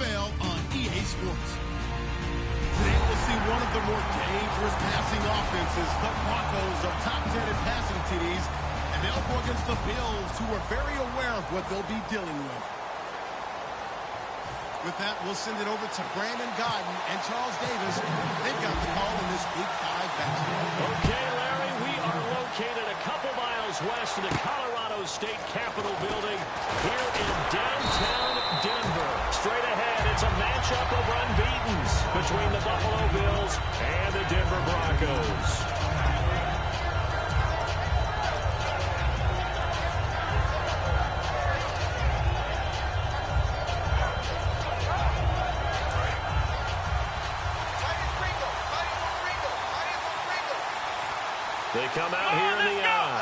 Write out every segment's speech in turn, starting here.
NFL on EA Sports. Today we'll see one of the more dangerous passing offenses. The Broncos are top 10 in passing TDs, and they'll go against the Bills, who are very aware of what they'll be dealing with. With that, we'll send it over to Brandon Godden and Charles Davis. They've got the call in this Week 5 basketball. Okay, Larry, we are located a couple miles west of the Colorado State Capitol building here in downtown Denver. Straight ahead, it's a matchup of unbeatens between the Buffalo Bills and the Denver Broncos. They come out here in the eye.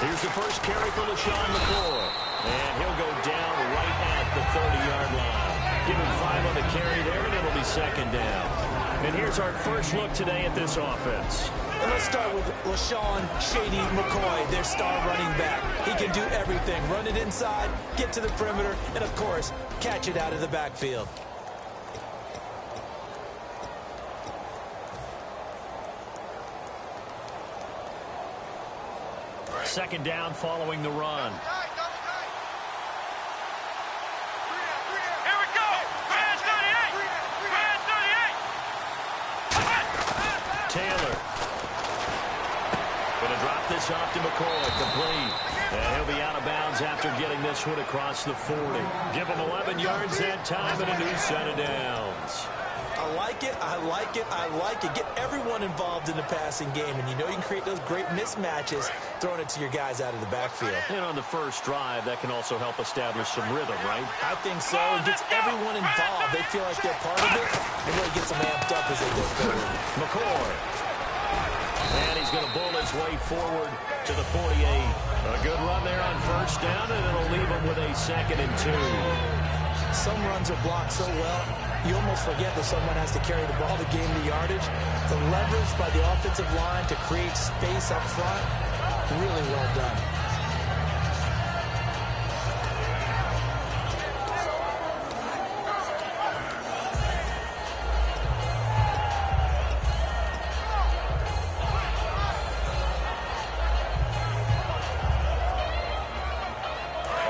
Here's the first carry for LaShawn McCoy. And he'll go down right at the 30-yard line. Give him 5 on the carry there, and it'll be second down. And here's our first look today at this offense. And let's start with LaShawn Shady McCoy, their star running back. He can do everything. Run it inside, get to the perimeter, and, of course, catch it out of the backfield. Second down following the run. Here we go. Brand 38. Taylor. Going to drop this off to McCoy. Complete. And he'll be out of bounds after getting this one across the 40. Give him 11 yards that time and a new set of downs. I like it, I like it, I like it. Get everyone involved in the passing game, and you know you can create those great mismatches throwing it to your guys out of the backfield. And on the first drive, that can also help establish some rhythm, right? I think so. It gets everyone involved. They feel like they're part of it. It really gets them amped up as they go forward. McCoy. And he's going to bull his way forward to the 48. A good run there on first down, and it'll leave him with a 2nd and 2. Some runs are blocked so well, you almost forget that someone has to carry the ball to gain the yardage. The leverage by the offensive line to create space up front, really well done.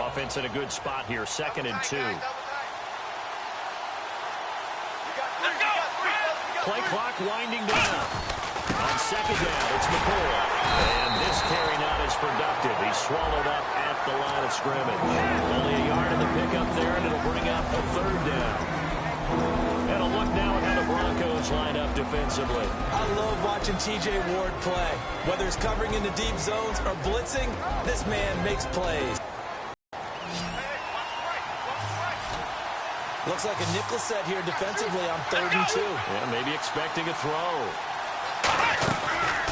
Offense in a good spot here, 2nd and 2. Play clock winding down. On second down, it's McCoy. And this carry not as productive. He's swallowed up at the line of scrimmage. Only a yard in the pickup there, and it'll bring up a 3rd down. And a look now at how the Broncos line up defensively. I love watching T.J. Ward play. Whether it's covering in the deep zones or blitzing, this man makes plays. Looks like a nickel set here defensively on 3rd and 2. Yeah, maybe expecting a throw.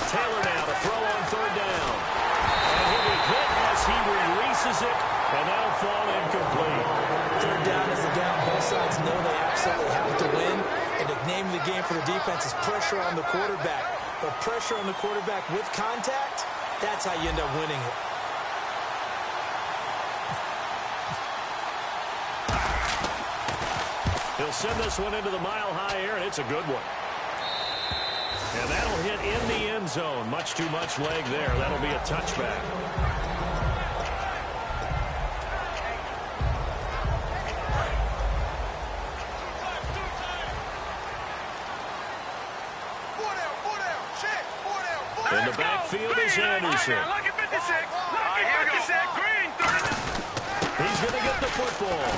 Taylor now to throw on 3rd down. And he'll be hit as he releases it, and that'll fall incomplete. 3rd down is the down. Both sides know they absolutely have to win. And the name of the game for the defense is pressure on the quarterback. But pressure on the quarterback with contact, that's how you end up winning it. He'll send this one into the mile-high air, and it's a good one. And that'll hit in the end zone. Much too much leg there. That'll be a touchback. In the backfield is Anderson. He's going to get the football.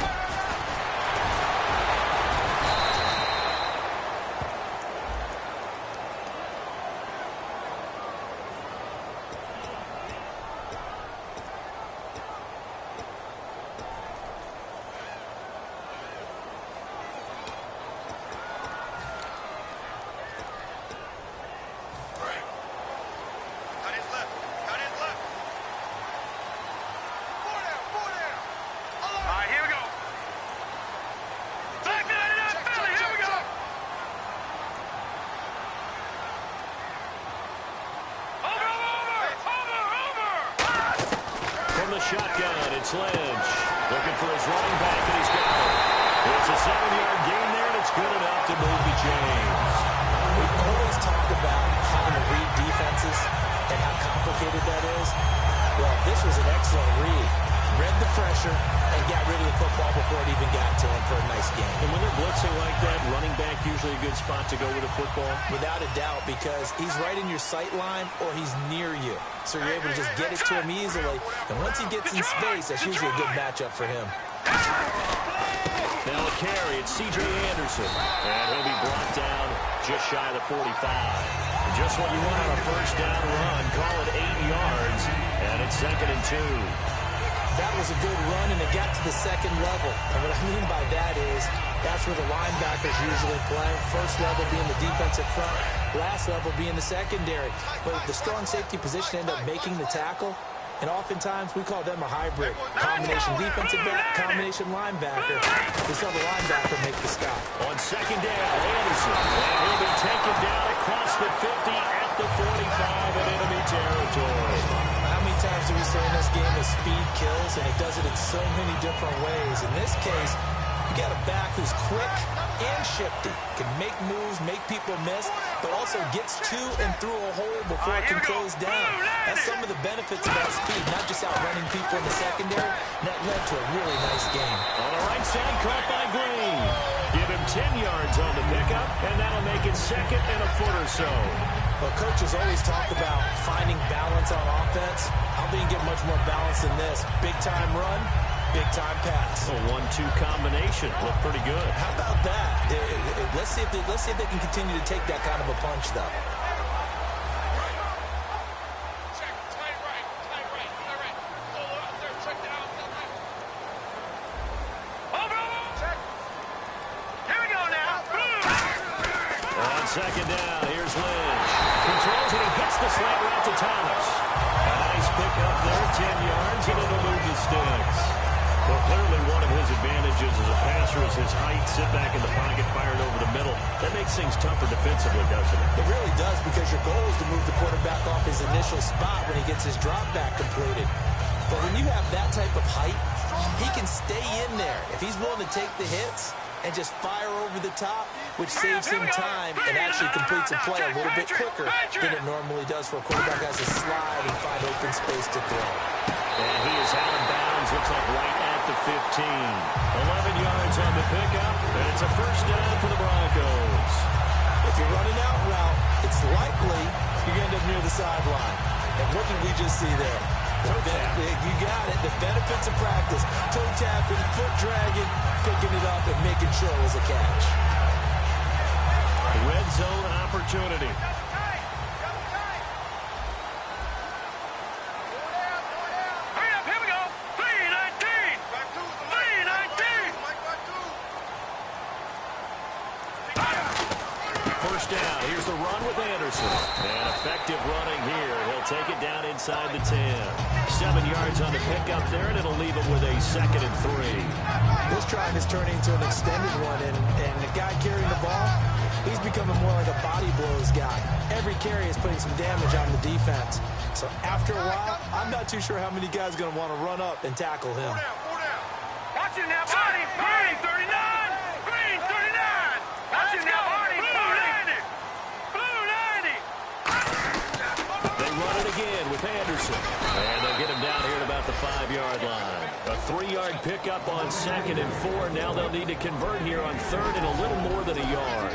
Shotgun, it's Lynch. Looking for his running back, and he's got it. It's a 7-yard gain there, and it's good enough to move the chains. We always talk about having to read defenses and how complicated that is. Well, this was an excellent read. Read the pressure and got rid of the football before it even got to him for a nice gain. And when they're blitzing like that, running back usually a good spot to go with a football? Without a doubt, because he's right in your sight line or he's near you. So you're able to just get it to him easily. And once he gets in space, that's usually a good matchup for him. Now a carry, it's C.J. Anderson. And he'll be brought down just shy of the 45. And just what you want on a first down run, call it 8 yards. And it's 2nd and 2. That was a good run, and it got to the second level. And what I mean by that is that's where the linebackers usually play. First level being the defensive front, last level being the secondary. But the strong safety position ended up making the tackle, and oftentimes we call them a hybrid. Combination defensive back, combination linebacker. We saw the linebacker make the stop. On 2nd down, Anderson. And he'll be taken down across the 50 at the 45 in enemy territory. How many times do we say in this game that speed kills, and it does it in so many different ways? In this case, you got a back who's quick and shifty, can make moves, make people miss, but also gets to and through a hole before it can close down. That's some of the benefits of that speed, not just outrunning people in the secondary. And that led to a really nice game. On the right side, caught by Green. Give him 10 yards on the pickup, and that'll make it 2nd and a foot or so. Well, coaches always talk about finding balance on offense. I don't think you get much more balance than this. Big-time run, big-time pass. A 1-2 combination. Looked pretty good. How about that? Let's see if they can continue to take that kind of a punch, though. Check, tight right. Solo out there, check down. Over. Check. Here we go now. On 2nd down, here's Lynch. Controls it and gets the slant route to Thomas. A nice pick up there, 10 yards, and it'll move the sticks. Well, clearly one of his advantages as a passer is his height. Sit back in the pocket, fired over the middle. That makes things tougher defensively, doesn't it? It really does, because your goal is to move the quarterback off his initial spot when he gets his drop back completed. But when you have that type of height, he can stay in there. If he's willing to take the hits and just fire over the top, which saves him time and actually completes a play a little bit quicker than it normally does for a quarterback who has to slide and find open space to throw. And he is out of bounds, looks like right at the 15. 11 yards on the pickup, and it's a first down for the Broncos. If you're running out route, it's likely you're going to end up near the sideline. And what did we just see there? You got it. The benefits of practice. Toe tapping, foot dragging, picking it up, and making sure it was a catch. Red zone opportunity. Hurry up, here we go. 3-19. 3-19. First down. Here's the run with Anderson. And effective running here. He'll take it down inside the 10. 7 yards on the pickup there, and it'll leave him with a 2nd and 3. This drive is turning into an extended one, and the guy carrying the ball, he's becoming more like a body blows guy. Every carry is putting some damage on the defense. So after a while, I'm not too sure how many guys are going to want to run up and tackle him. Watch him now, Barney. Green 39. Green 39. Watch him now, Barney. Blue 90. Blue 90. They run it again with Anderson. And they'll get him down here at about the 5-yard line. A 3-yard pickup on 2nd and 4. Now they'll need to convert here on 3rd and a little more than a yard.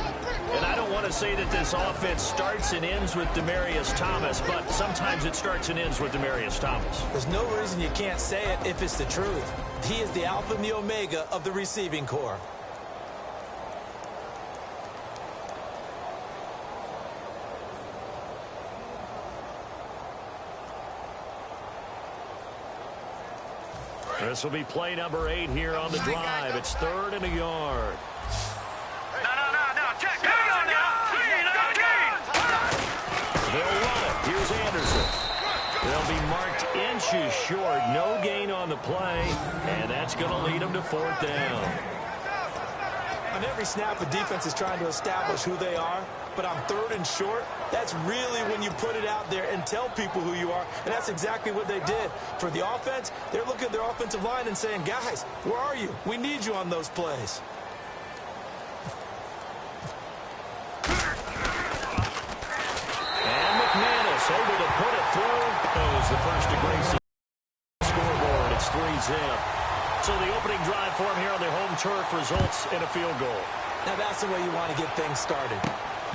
And I don't want to say that this offense starts and ends with Demaryius Thomas, but sometimes it starts and ends with Demaryius Thomas. There's no reason you can't say it if it's the truth. He is the alpha and the omega of the receiving corps. This will be play number 8 here on the drive. It's 3rd and a yard. No. Check. Here we go now. 3-19. They'll run it. Here's Anderson. They'll be marked inches short. No gain on the play, and that's going to lead them to 4th down. On every snap, the defense is trying to establish who they are, but on 3rd and short, That's really when you put it out there and tell people who you are, and that's exactly what they did. For the offense, they're looking at their offensive line and saying, guys, where are you? We need you on those plays. And McManus able to put it through. Goes the first to Gracie. Scoreboard, it's 3-zip. So the opening drive for him here on their home turf results in a field goal. Now that's the way you want to get things started.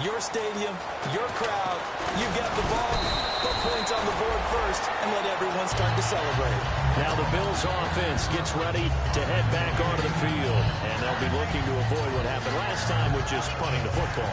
Your stadium, your crowd, you get the ball, put points on the board first, and let everyone start to celebrate. Now the Bills offense gets ready to head back onto the field, and they'll be looking to avoid what happened last time, which is punting the football.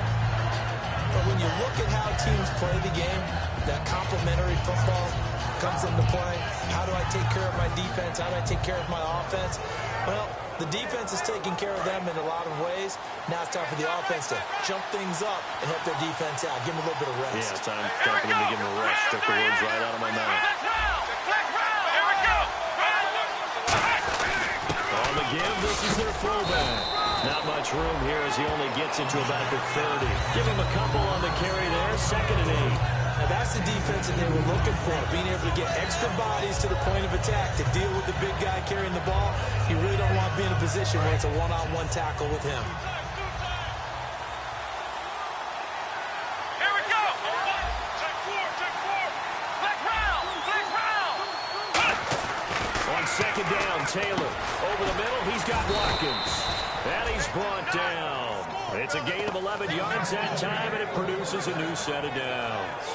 But when you look at how teams play the game, that complementary football comes into play. How do I take care of my defense? How do I take care of my offense? Well, the defense is taking care of them in a lot of ways. Now it's time for the offense to jump things up and help their defense out. Give them a little bit of rest. Yeah, it's time for them to give them a rest. Took the words right out of my mouth. Here we go. On the give, this is their fullback. Not much room here as he only gets into about the 30. Give him a couple on the carry there. 2nd and 8. Now that's the defense that they were looking for, being able to get extra bodies to the point of attack to deal with the big guy carrying the ball. You really don't want to be in a position where it's a one-on-one tackle with him. Here we go. Check four. Black round. On 2nd down, Taylor. Over the middle, he's got Watkins. And he's brought down. It's a gain of 11 yards that time, and it produces a new set of downs.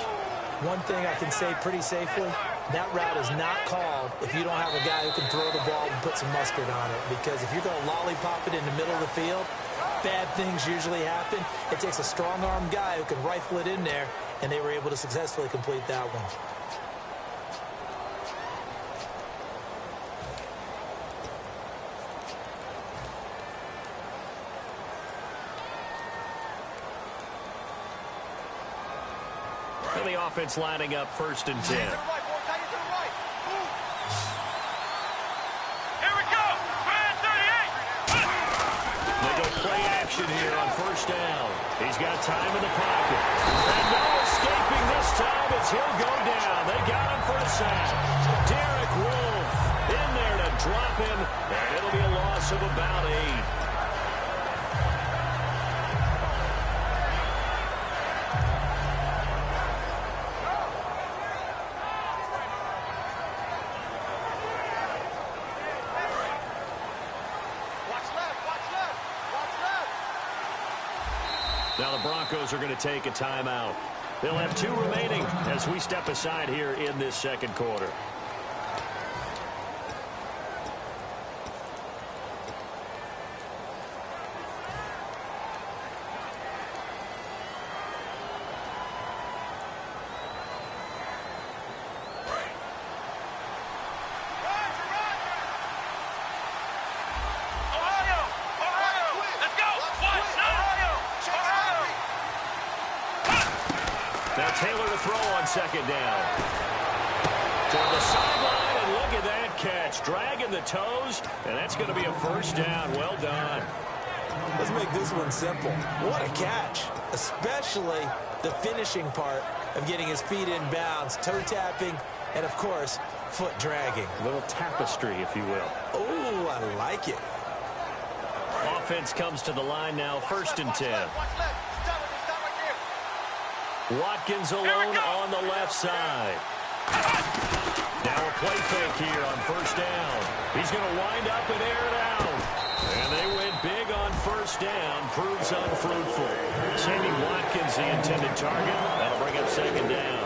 One thing I can say pretty safely, that route is not called if you don't have a guy who can throw the ball and put some mustard on it. Because if you're going to lollipop it in the middle of the field, bad things usually happen. It takes a strong-armed guy who can rifle it in there, and they were able to successfully complete that one. And the offense lining up 1st and 10. Here we go. Man 38. They go play action here on 1st down. He's got time in the pocket. And no escaping this time as he'll go down. They got him for a sack. Derek Wolfe in there to drop him. And it'll be a loss of about 8. Now the Broncos are going to take a timeout. They'll have 2 remaining as we step aside here in this 2nd quarter. Now Taylor to throw on 2nd down. Toward the sideline, and look at that catch. Dragging the toes, and that's going to be a 1st down. Well done. Let's make this one simple. What a catch, especially the finishing part of getting his feet in bounds, toe tapping, and, of course, foot dragging. A little tapestry, if you will. Oh, I like it. Offense comes to the line now, 1st and 10. Watkins alone on the left side. Now a play fake here on 1st down. He's going to wind up and air it out. And they went big on 1st down. Proves unfruitful. Sammy Watkins, the intended target. That'll bring up 2nd down.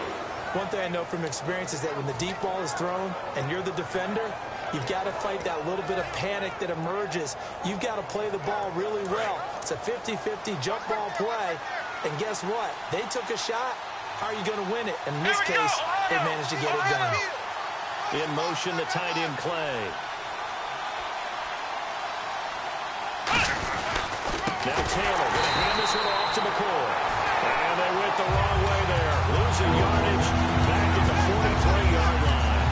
One thing I know from experience is that when the deep ball is thrown and you're the defender, you've got to fight that little bit of panic that emerges. You've got to play the ball really well. It's a 50-50 jump ball play. And guess what? They took a shot. How are you going to win it? And in this case, they managed to get it done. In motion, the tight end Clay. Now Taylor going to hand this one off to McCoy. And they went the wrong way there. Losing yardage back at the 43-yard line.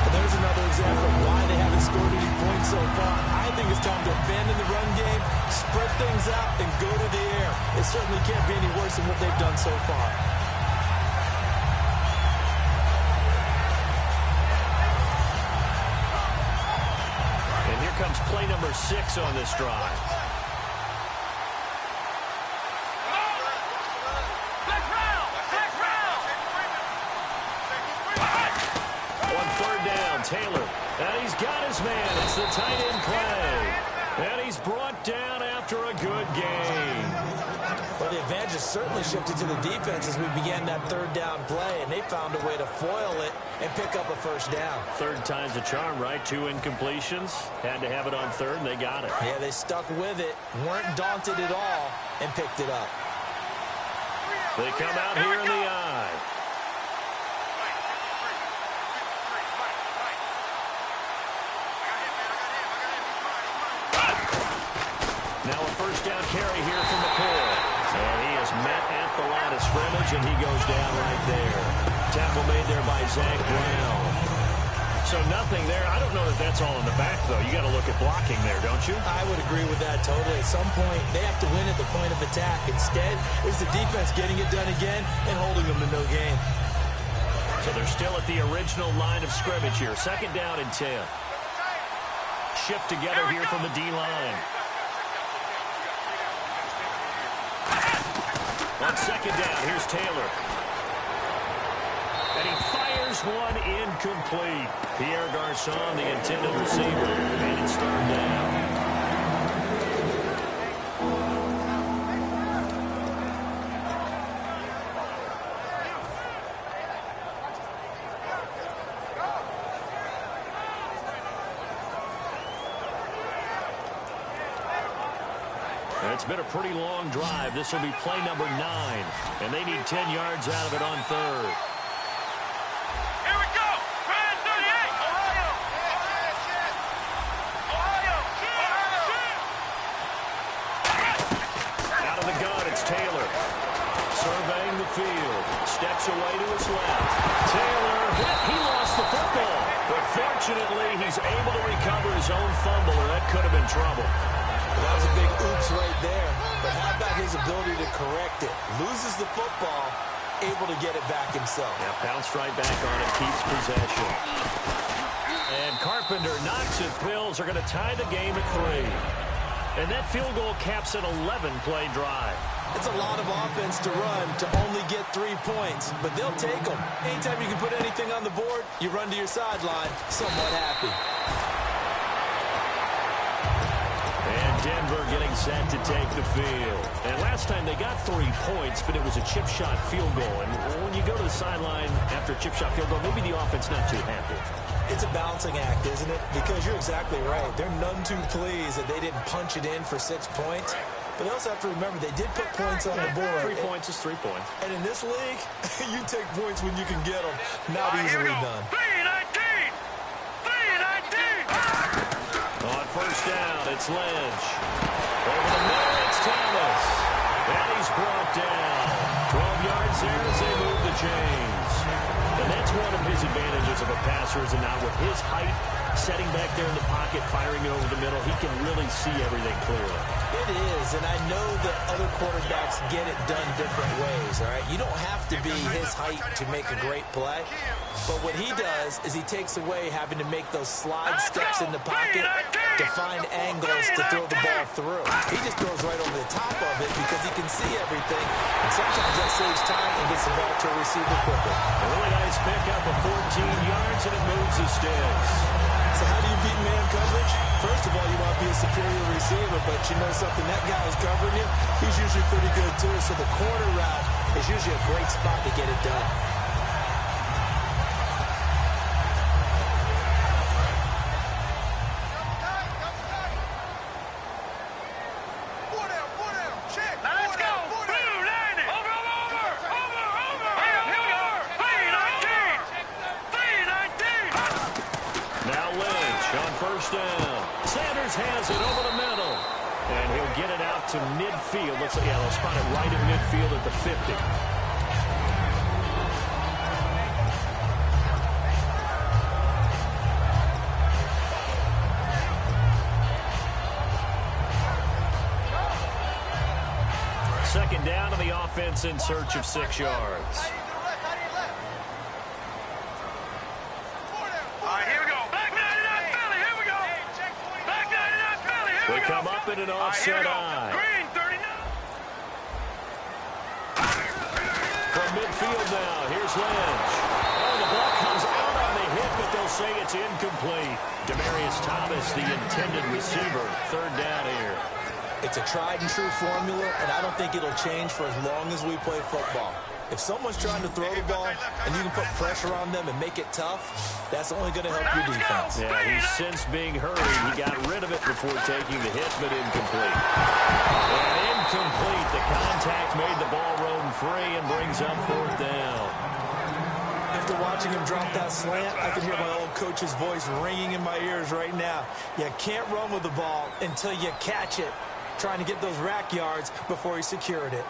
And there's another example of why they haven't scored any points so far. I think it's time to abandon the run game, spread things out, and go to the air. It certainly can't be any worse than what they've done so far. It's play number 6 on this drive. On third down, Taylor. And he's got his man. It's the tight end play. And he's brought down after a good game. Well, the advantage has certainly shifted to the defense as we began that third down play, and they found a way to foil it and pick up a first down. Third time's a charm, right? 2 incompletions. Had to have it on third, and they got it. Yeah, they stuck with it, weren't daunted at all, and picked it up. They come out here in the eye. Now a first down carry here from McCoy. And he is met at the line of scrimmage, and he goes down right there. Tackle made there by Zach Brown. So nothing there. I don't know that that's all in the back, though. You got to look at blocking there, don't you? I would agree with that totally. At some point, they have to win at the point of attack. Instead, it's the defense getting it done again and holding them to no gain. So they're still at the original line of scrimmage here. Second down and 10. Shift together here from the D-line. On second down, here's Taylor. And he fires one incomplete. Pierre Garçon, the intended receiver, and it's third down. It's been a pretty long drive. This will be play number 9. And they need 10 yards out of it on third. Here we go. Ryan 38. Ohio. Out of the gun, it's Taylor. Surveying the field. Steps away to his left. Taylor, he lost the football. But fortunately, he's able to recover his own fumble, or that could have been trouble. That was a big oops right there. But how about his ability to correct it? Loses the football, able to get it back himself. Yeah, bounced right back on it, keeps possession. And Carpenter knocks it. Bills are going to tie the game at 3. And that field goal caps an 11-play drive. It's a lot of offense to run to only get 3 points, but they'll take them. Anytime you can put anything on the board, you run to your sideline, somewhat happy. Denver getting set to take the field. And last time they got 3 points, but it was a chip shot field goal. And when you go to the sideline after a chip shot field goal, maybe the offense not too happy. It's a balancing act, isn't it? Because you're exactly right. They're none too pleased that they didn't punch it in for 6 points. But they also have to remember they did put points on the board. 3 points is 3 points. And in this league, you take points when you can get them. Not easily done. 3-19. 3-19. On first down, it's Lynch. Over the middle, it's Thomas. And he's brought down. 12 yards there as they move the chains. And that's one of his advantages of a passer, is not with his height, setting back there in the pocket, firing it over the middle. He can really see everything clearly. It is, and I know that other quarterbacks get it done different ways, all right? You don't have to be his height to make a great play. But what he does is he takes away having to make those slide steps in the pocket to find angles to throw the ball through. He just throws right over the top of it because he can see everything. And sometimes that saves time and gets the ball to a receiver quicker. A really nice pickup of 14 yards, and it moves the sticks. So how do you beat man coverage? First of all, you want to be a superior receiver, but you know something, that guy who's covering you, he's usually pretty good too. So the corner route is usually a great spot to get it done. Has it over the middle. And he'll get it out to midfield. Let's see, yeah, they'll spot it right at midfield at the 50. Second down to the offense in search of 6 yards. All right, here we go. Back 99 Philly, here we go. Back 99 They come up in an offset eye. Green 39. From midfield now, here's Lynch. Oh, the ball comes out on the hit, but they'll say it's incomplete. Demarius Thomas, the intended receiver. Third down here. It's a tried-and-true formula, and I don't think it'll change for as long as we play football. If someone's trying to throw the ball and you can put pressure on them and make it tough, that's only going to help your defense. Yeah, he's since being hurried. He got rid of it before taking the hit, but incomplete. And incomplete. The contact made the ball roam free and brings up fourth down. After watching him drop that slant, I can hear my old coach's voice ringing in my ears right now. You can't run with the ball until you catch it, trying to get those rack yards before he secured it.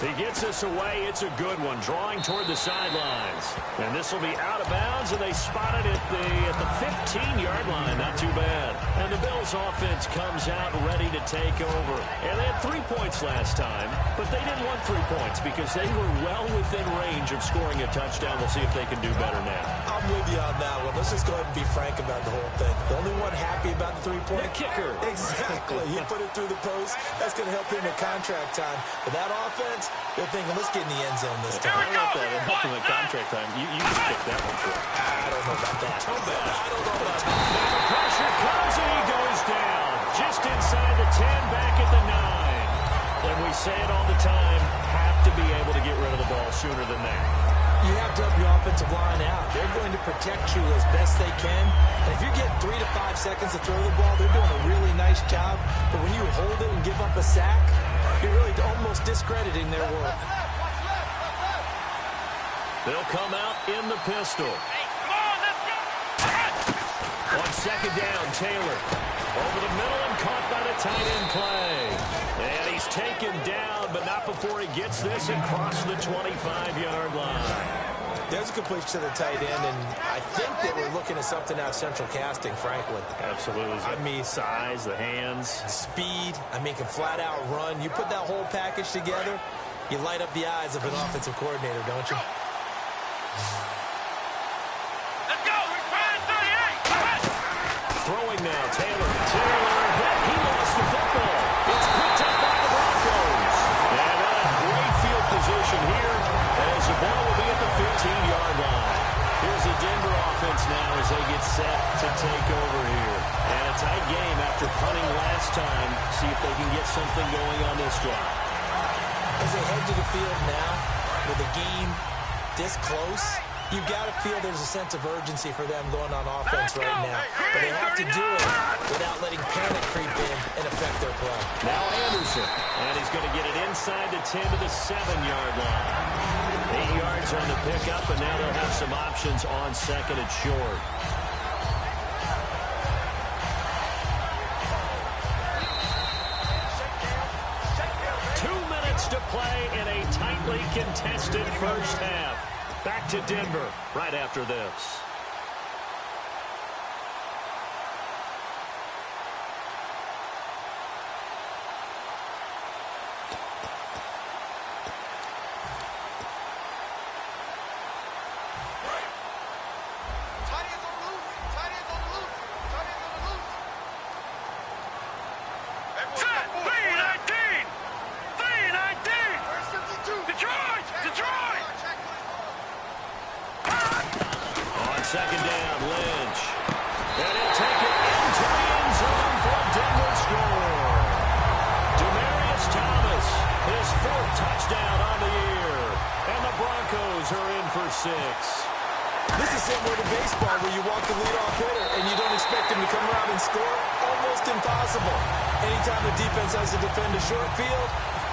He gets us away. It's a good one. Drawing toward the sidelines. And this will be out of bounds, and they spot it at the 15-yard line. Not too bad. And the Bills offense comes out ready to take over. And they had 3 points last time, but they didn't want 3 points because they were well within range of scoring a touchdown. We'll see if they can do better now. I'm with you on that one. Let's just go ahead and be frank about the whole thing. The only one happy about the 3-point? The kicker. Exactly. He put it through the post. That's going to help him at contract time. But that offense, they're thinking, let's get in the end zone this time. I don't know if that helped him at contract time. You can pick that one for him. I don't know about that. I don't know about that. Now the pressure comes and he goes down. Just inside the 10, back at the 9. And we say it all the time, have to be able to get rid of the ball sooner than that. You have to help your offensive line out. They're going to protect you as best they can. And if you get 3 to 5 seconds to throw the ball, they're doing a really nice job. But when you hold it and give up a sack, you're really almost discrediting their work. They'll come out in the pistol. Hey, come on, let's go. On second down, Taylor. Over the middle and caught by the tight end play. And he's taken down, but not before he gets this across the 25-yard line. There's a completion to the tight end, and I think they were looking at something out of central casting, frankly. Absolutely. I mean, size, the hands. Speed, I mean, can flat out run. You put that whole package together, you light up the eyes of an offensive coordinator, don't you? Let's go. Ryan 38. Throwing now, Taylor. He lost the football. It's picked up by the Broncos. And a great field position here as the ball will be at the 15-yard line. Here's the Denver offense now as they get set to take over here. And a tight game after punting last time. See if they can get something going on this drive. As they head to the field now, with the game this close, you've got to feel there's a sense of urgency for them going on offense right now. But they have to do it without letting panic creep in and affect their play. Now Anderson, and he's going to get it inside the 10 to the 7-yard line. 8 yards on the pickup, and now they'll have some options on second and short. To play in a tightly contested first half. Back to Denver right after this. Second down, Lynch. And he'll take it into the end zone for a Denver score. Demarius Thomas, his 4th touchdown on the year. And the Broncos are in for 6. This is similar to baseball where you walk the leadoff hitter and you don't expect him to come around and score. Almost impossible. Anytime the defense has to defend a short field,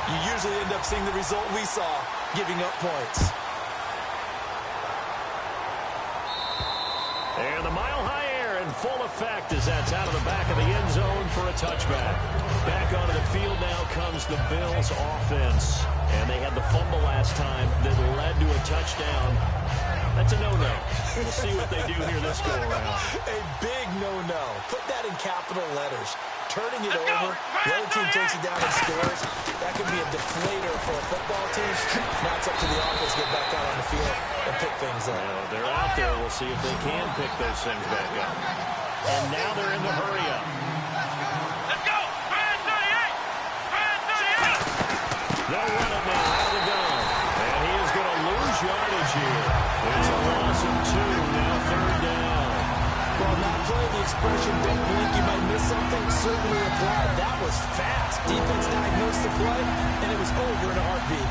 you usually end up seeing the result we saw, giving up points. And the mile-high air in full effect as that's out of the back of the end zone for a touchback. Back onto the field now comes the Bills offense. And they had the fumble last time that led to a touchdown. That's a no-no. We'll see what they do here this go-around. A big no-no. Put that in capital letters. Turning it over, the other team takes it down and scores. That could be a deflator for a football team. Now it's up to the offense to get back out on the field and pick things up. Well, they're out there. We'll see if they can pick those things back up. And now they're in the hurry up. Let's go. Man 38. Man 38. They'll run it now out of the gun. And he is going to lose yardage here. It's a loss of 2. Now third down. Well, not playing the expression, don't blink, you might miss something, certainly applied. That was fast. Defense diagnosed the play, and it was over in a heartbeat.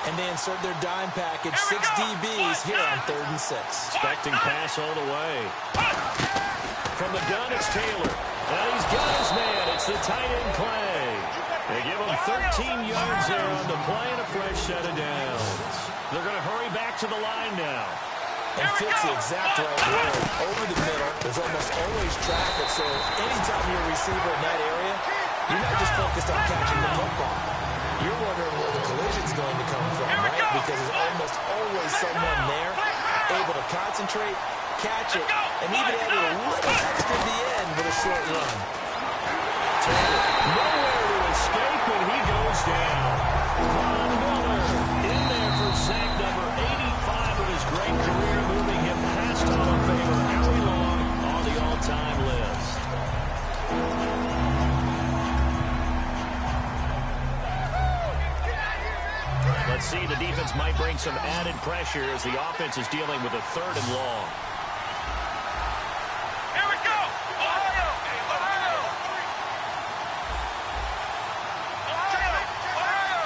And they insert their dime package, 6 DBs here on 3rd and 6. Expecting pass all the way. From the gun, it's Taylor. And he's got his man. It's the tight end Clay. They give him 13 yards there on the play and a fresh set of downs. They're going to hurry back to the line now. And fits the exact right word. Over the middle, there's almost always traffic, so anytime you're a receiver in that area, you're not just focused on catching the football. You're wondering where the collision's going to come from, right? Because there's almost always someone there able to concentrate, catch it, and even add a little extra at the end with a short run. Taylor, nowhere to escape, and he goes down. Von Miller in there for sack number 85 of his great career, moving him past Hall of Famer Howie Long on the all-time list. Let's see, the defense might bring some added pressure as the offense is dealing with a 3rd and long. Here we go. Ohio. Ohio. Ohio.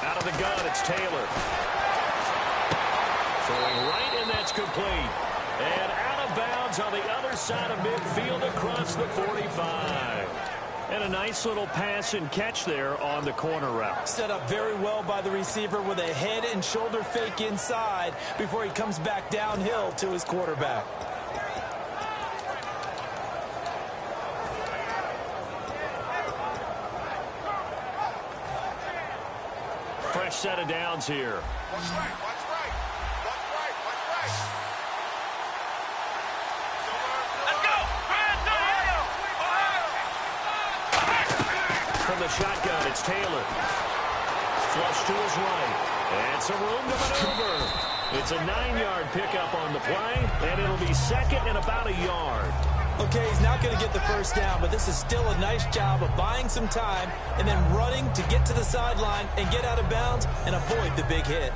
Out of the gun, it's Taylor. Throwing right, and that's complete. And out of bounds on the other side of midfield across the 45. And a nice little pass and catch there on the corner route. Set up very well by the receiver with a head and shoulder fake inside before he comes back downhill to his quarterback. Fresh set of downs here. Watch right. Watch right. Watch right. Watch right. Let's go. Man 38. Ohio. From the shotgun, it's Taylor. Flush to his right. And some room to maneuver. It's a 9-yard pickup on the play, and it'll be second and about a yard. Okay, he's not going to get the first down, but this is still a nice job of buying some time and then running to get to the sideline and get out of bounds and avoid the big hit.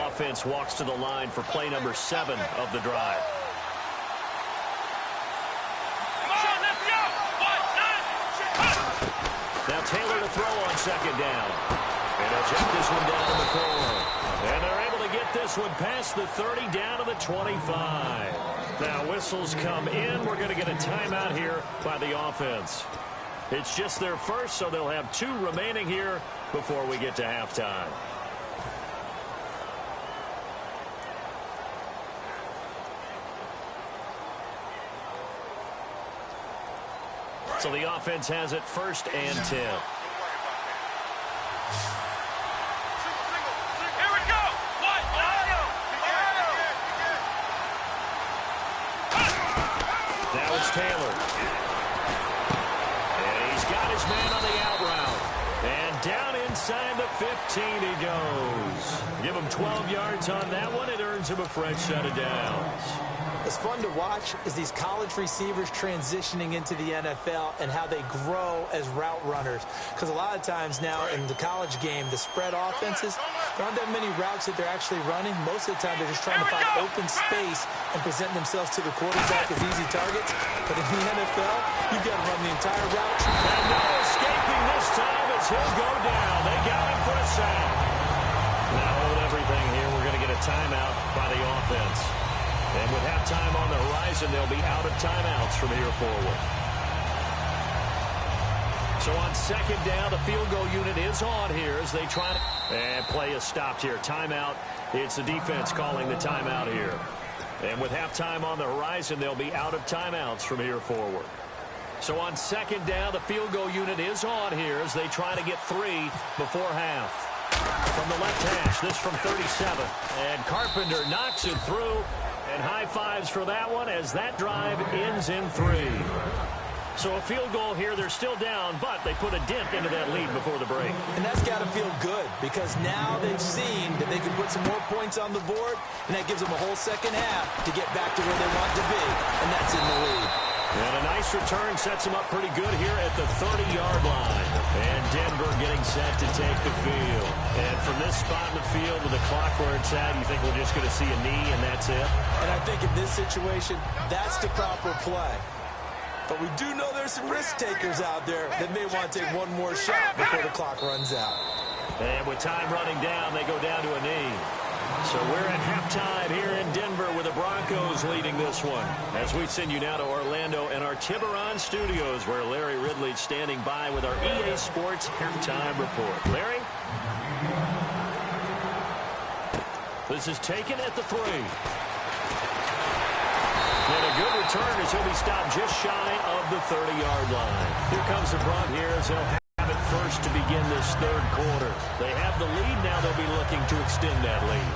Offense walks to the line for play number 7 of the drive. Come on, let's go. Now Taylor to throw on second down. And he'll check this one down to the 4. And they're able to get this one past the 30 down to the 25. Now whistles come in. We're going to get a timeout here by the offense. It's just their first, so they'll have 2 remaining here before we get to halftime. So the offense has it 1st and 10. Here we go. What? Ohio. Ohio. Now it's Taylor. And he's got his man on the out route. And down inside the 15 he goes. Give him 12 yards on that one. It earns him a fresh set of downs. What's fun to watch is these college receivers transitioning into the NFL and how they grow as route runners. Because a lot of times now in the college game, the spread offenses, there aren't that many routes that they're actually running. Most of the time, they're just trying to find open space and present themselves to the quarterback as easy targets. But in the NFL, you've got to run the entire route. And no escaping this time as he'll go down. They got him for a sack. Now hold everything here. We're going to get a timeout by the offense. And with halftime on the horizon, they'll be out of timeouts from here forward. So on second down, the field goal unit is on here as they try to... And play is stopped here. Timeout. It's the defense calling the timeout here. And with halftime on the horizon, they'll be out of timeouts from here forward. So on second down, the field goal unit is on here as they try to get 3 before half. From the left hash, this from 37. And Carpenter knocks it through. And high fives for that one as that drive ends in 3. So a field goal here. They're still down, but they put a dent into that lead before the break. And that's got to feel good because now they've seen that they can put some more points on the board, and that gives them a whole second half to get back to where they want to be, and that's in the lead. And a nice return sets them up pretty good here at the 30-yard line. And Denver getting set to take the field. And from this spot in the field with the clock where it's at, you think we're just going to see a knee and that's it? And I think in this situation, that's the proper play. But we do know there's some risk takers out there that may want to take one more shot before the clock runs out. And with time running down, they go down to a knee. So we're at halftime here in Denver with the Broncos leading this one. As we send you now to Orlando and our Tiburon studios where Larry Ridley's standing by with our EA Sports halftime report. Larry? This is taken at the 3. And a good return as he'll be stopped just shy of the 30-yard line. Here comes the Bron here as they'll have it first to begin this third quarter. They have the lead. Now they'll be looking to extend that lead.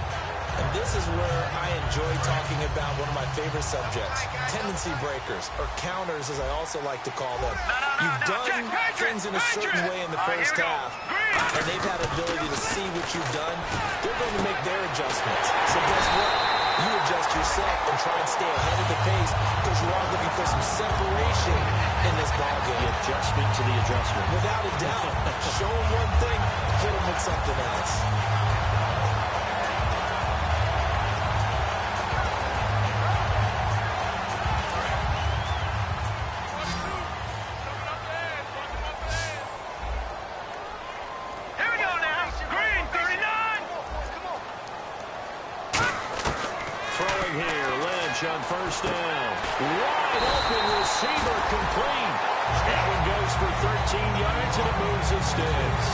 And this is where I enjoy talking about one of my favorite subjects, tendency breakers, or counters as I also like to call them. You've done things in a certain way in the first half, and they've had the ability to see what you've done. They're going to make their adjustments. So guess what? You adjust yourself and try and stay ahead of the pace because you are looking for some separation in this ballgame. The adjustment to the adjustment. Without a doubt. Show them one thing, hit them with something else. On first down. Wide open receiver complete. That one goes for 13 yards and it moves the sticks.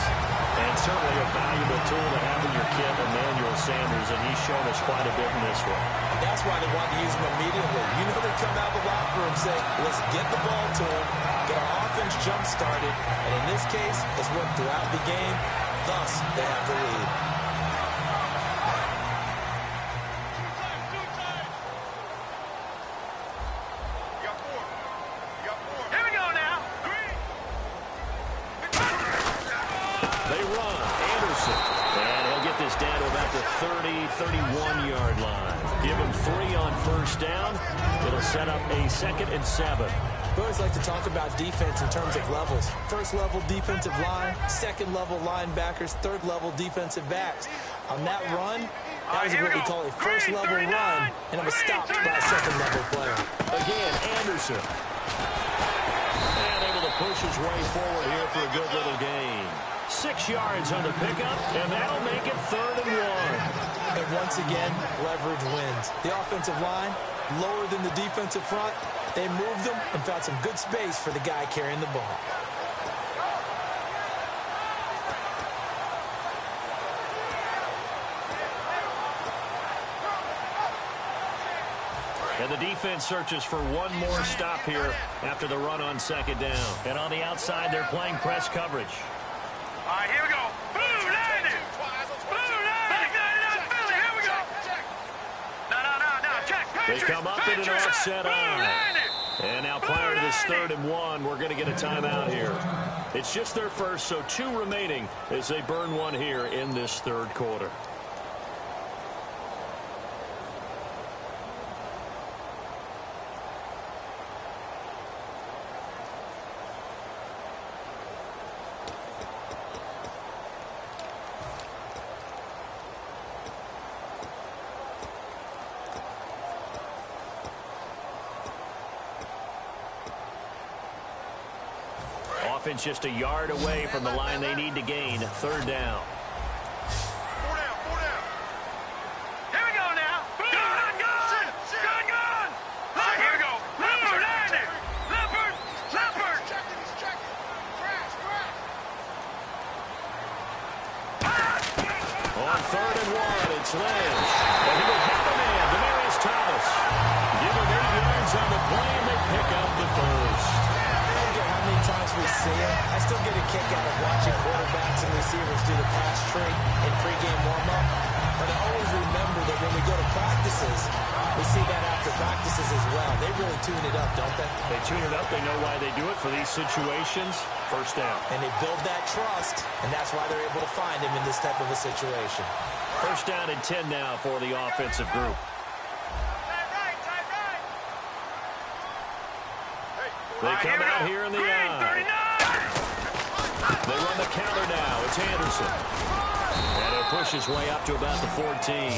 And certainly a valuable tool to have in your kit, Emmanuel Sanders, and he's shown us quite a bit in this one. That's why they want to use him immediately. You know they come out of the locker room and say, let's get the ball to him, get our offense jump-started, and in this case, it's worked throughout the game. Thus, they have the lead. The 30-31-yard line. Give him 3 on first down. It'll set up a 2nd and 7. We always like to talk about defense in terms of levels. First level defensive line, second level linebackers, third level defensive backs. On that run, that was what we call a first level run, and it was stopped by a second level player. Again, Anderson. And able to push his way forward here for a good little gain. 6 yards on the pickup, and that'll make it 3rd and 1. And once again, leverage wins. The offensive line, lower than the defensive front, they moved them and found some good space for the guy carrying the ball. And the defense searches for one more stop here after the run on second down. And on the outside, they're playing press coverage. All right, here we go. Blue landing. Blue landing. Philly, here we go. No. Check. They come up in an offset eye. And now prior to this 3rd and 1, we're going to get a timeout here. It's just their first, so 2 remaining as they burn one here in this third quarter. Offense just a yard away from the line they need to gain. 3rd down. 4 down. Here we go now. Gun. All right, here we go. Leopard landing. Leopard. On 3rd and 1, it's Lynch. And he will have a man, Demaryius Thomas. Give him 8 yards on the play, and they pick up the first. as we see it, I still get a kick out of watching quarterbacks and receivers do the pass tree in pregame warm-up. But I always remember that when we go to practices, we see that after practices as well. They really tune it up, don't they? They tune it up. They know why they do it for these situations. First down. And they build that trust, and that's why they're able to find him in this type of a situation. First down and 10 now for the offensive group. They come out here in the eye. They run the counter now. It's Anderson. And he'll push his way up to about the 14. 3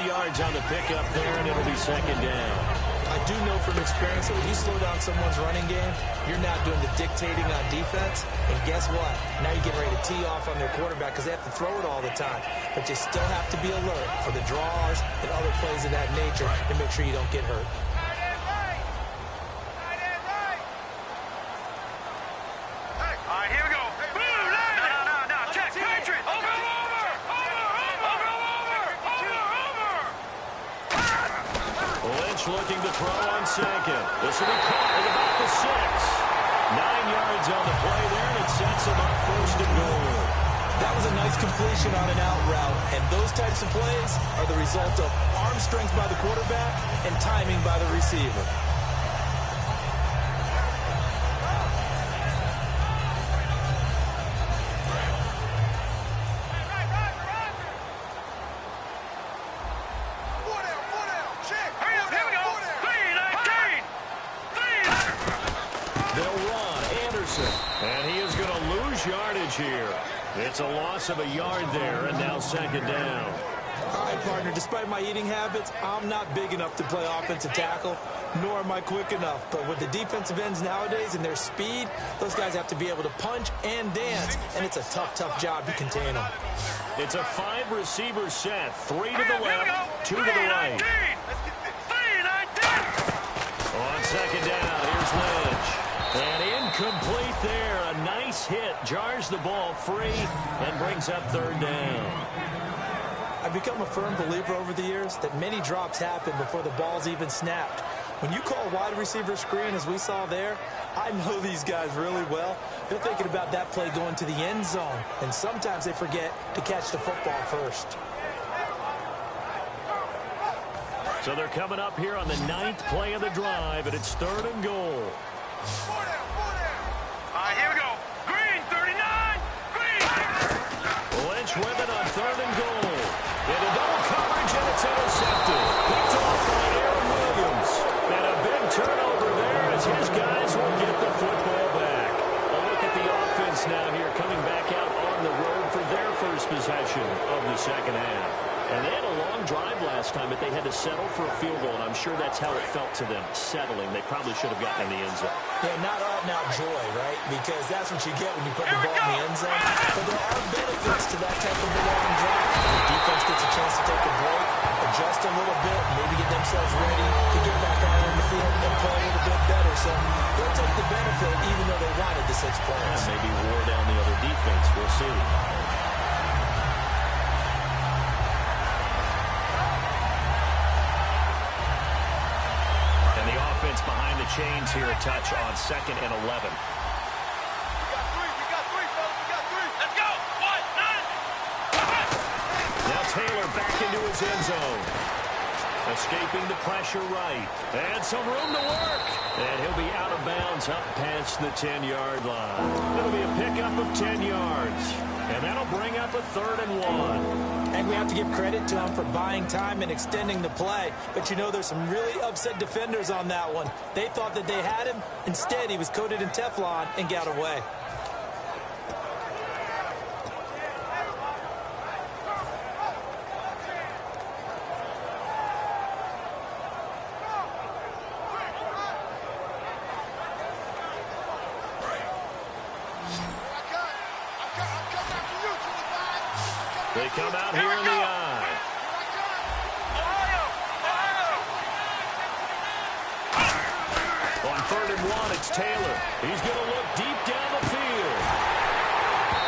yards on the pickup there, and it'll be second down. I do know from experience that when you slow down someone's running game, you're not doing the dictating on defense. And guess what? Now you're getting ready to tee off on their quarterback because they have to throw it all the time. But you still have to be alert for the draws and other plays of that nature to make sure you don't get hurt. Looking to throw on second. This will be caught at about the 6. 9 yards on the play there, and it sets him up first and goal. That was a nice completion on an out route, and those types of plays are the result of arm strength by the quarterback and timing by the receiver. Here. It's a loss of a yard there, and now second down. All right, partner, despite my eating habits, I'm not big enough to play offensive tackle, nor am I quick enough. But with the defensive ends nowadays and their speed, those guys have to be able to punch and dance, and it's a tough, tough job to contain them. It's a 5-receiver set. 3 to the left, 2 to the right. On second down, here's Lynch. And incomplete there. A nice hit. Jars the ball free and brings up third down. I've become a firm believer over the years that many drops happen before the ball's even snapped. When you call a wide receiver screen, as we saw there, I know these guys really well. They're thinking about that play going to the end zone. And sometimes they forget to catch the football first. So they're coming up here on the 9th play of the drive, and it's third and goal. Here we go. Green, 39. Green. Lynch with it on third and goal. Into double coverage, and it's intercepted. Picked off by Aaron Williams. And a big turnover there as his guys will get the football back. A look at the offense now here, coming back out on the road for their first possession of the second half. And they had a long drive last time, but they had to settle for a field goal, and I'm sure that's how it felt to them, settling. They probably should have gotten in the end zone. Yeah, not out-and-out joy, right? Because that's what you get when you put the ball in the end zone. But there are benefits to that type of a long drive. The defense gets a chance to take a break, adjust a little bit, maybe get themselves ready to get back out on the field and play a little bit better. So they'll take the benefit even though they wanted the 6 points. Yeah, maybe wore down the other defense. We'll see. Behind the chains here, a touch on 2nd and 11. We got 3, fellas. We got 3. Let's go. 1, 9. Now Taylor back into his end zone. Escaping the pressure right. And some room to work. And he'll be out of bounds up past the 10-yard line. It'll be a pickup of 10 yards. And that'll bring up a 3rd and 1. And we have to give credit to them for buying time and extending the play. But you know, there's some really upset defenders on that one. They thought that they had him. Instead, he was coated in Teflon and got away. They come out here in the eye. On 3rd and 1, it's Taylor. He's going to look deep down the field.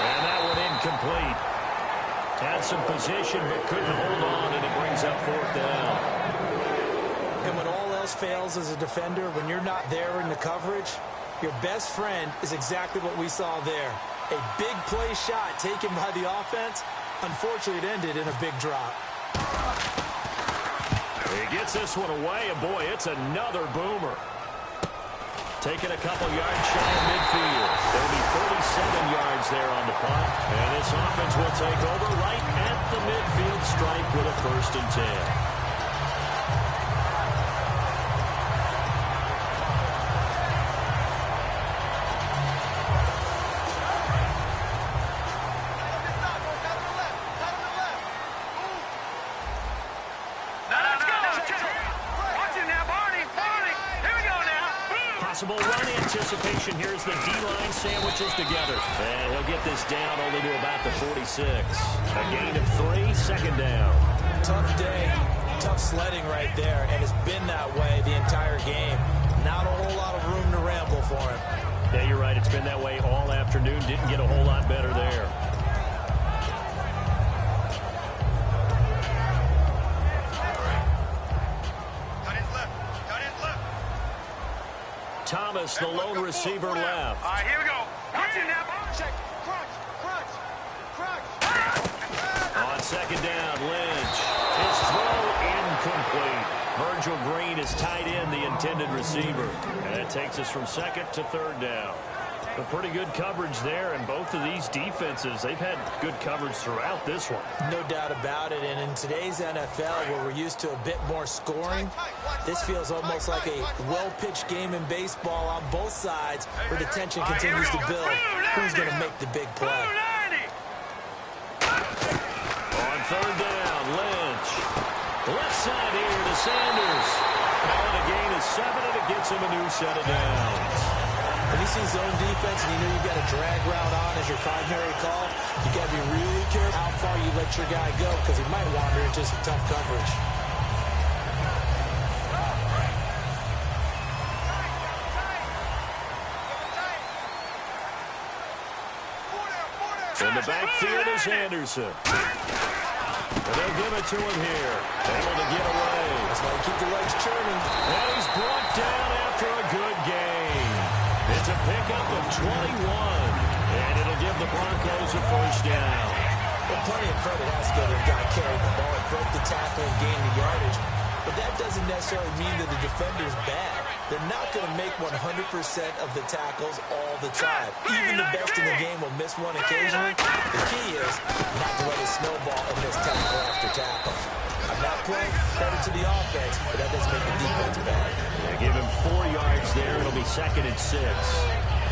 And that one incomplete. Had some position but couldn't hold on, and it brings up 4th down. And when all else fails as a defender, when you're not there in the coverage, Your best friend is exactly what we saw there. A big play shot taken by the offense. Unfortunately, it ended in a big drop. He gets this one away, and boy, it's another boomer. Taking a couple yards shy of midfield. There'll be 37 yards there on the punt. And this offense will take over right at the midfield stripe with a 1st and 10. Run anticipation. Here's the D-line sandwiches together. And he'll get this down only to about the 46. A gain of 3, 2nd down. Tough day, tough sledding right there, and it's been that way the entire game. Not a whole lot of room to ramble for him. Yeah, you're right. It's been that way all afternoon. Didn't get a whole lot better there. Thomas, the lone receiver, left. All right, here we go. Watch it now. Check. Crunch. On 2nd down, Lynch. His throw incomplete. Virgil Green is tied in, the intended receiver. And it takes us from 2nd to 3rd down. A pretty good coverage there, and both of these defenses, they've had good coverage throughout this one. No doubt about it, and in today's NFL, where we're used to a bit more scoring, this feels almost like a well-pitched game in baseball on both sides, where the tension continues to build. Who's going to make the big play? On 3rd down, Lynch. Left side here to Sanders. And a gain of 7, and it gets him a new set of downs. When you see zone defense and you know you've got a drag route on as your primary call, you got to be really careful how far you let your guy go, because he might wander into some tough coverage. In the backfield is Anderson. And they'll give it to him here. Able to get away. That's why you keep the legs churning. And he's brought down after a good game. It's a pickup of 21. And it'll give the Broncos a 1st down. Well, plenty of credit has to go to the guy carrying the ball. He broke the tackle and gained the yardage. But that doesn't necessarily mean that the defender's bad. They're not going to make 100% of the tackles all the time. Even the best in the game will miss one occasionally. The key is not to let it snowball and miss tackle after tackle. On that play, credit to the offense, but that doesn't make the defense bad. They give him 4 yards there. It'll be 2nd and 6.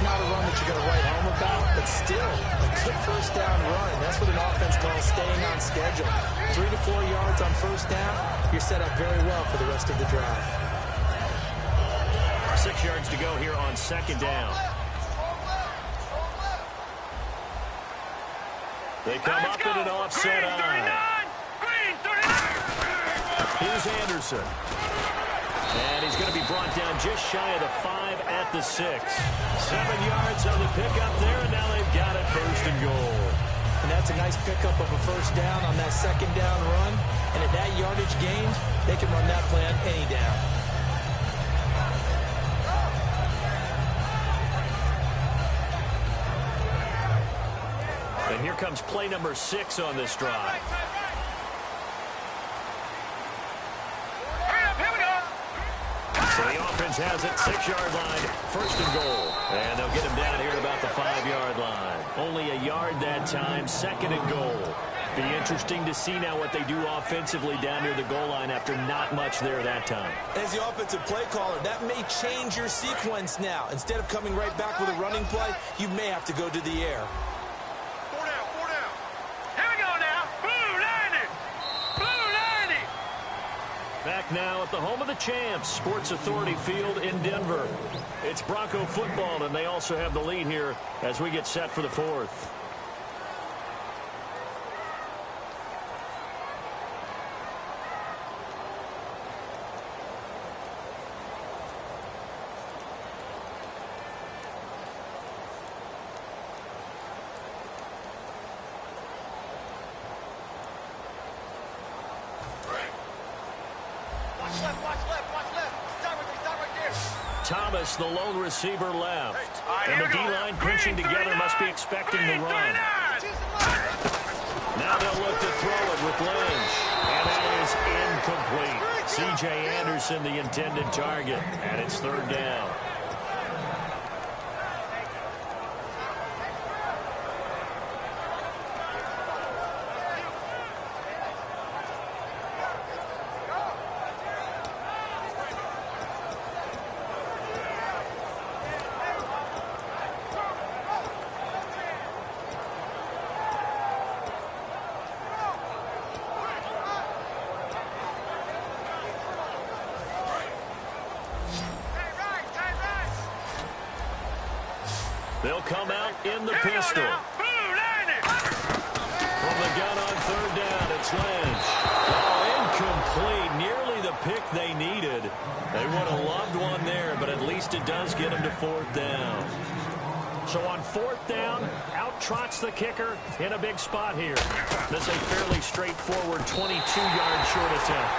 Not a run that you're going to write home about, but still a good 1st down run. That's what an offense calls staying on schedule. 3 to 4 yards on 1st down, you're set up very well for the rest of the drive. 6 yards to go here on 2nd down. They come up in an offset eye. Here's Anderson. And he's going to be brought down just shy of the 5 at the 6. 7 yards on the pickup there, and now they've got it 1st and goal. And that's a nice pickup of a 1st down on that 2nd down run. And at that yardage gained, they can run that play on any down. And here comes play number 6 on this drive. So the offense has it, 6-yard line, 1st and goal. And they'll get him down here at about the 5-yard line. Only a yard that time, 2nd and goal. Be interesting to see now what they do offensively down near the goal line after not much there that time. As the offensive play caller, that may change your sequence now. Instead of coming right back with a running play, you may have to go to the air. 4 down. Here we go now. Blue 90. Blue 90. Back now at the home of the champs, Sports Authority Field in Denver. It's Bronco football, and they also have the lead here as we get set for the 4th. Thomas, the lone receiver, left. And the D-line pinching together must be expecting the run. Now they'll look to throw it with Lynch. And it is incomplete. C.J. Anderson, the intended target. And it's third down. They'll come out in the pistol. From the gun on third down, it's Lynch. Oh, incomplete. Nearly the pick they needed. They would have loved one there, but at least it does get them to fourth down. So on fourth down, out trots the kicker in a big spot here. This is a fairly straightforward 22-yard short attempt.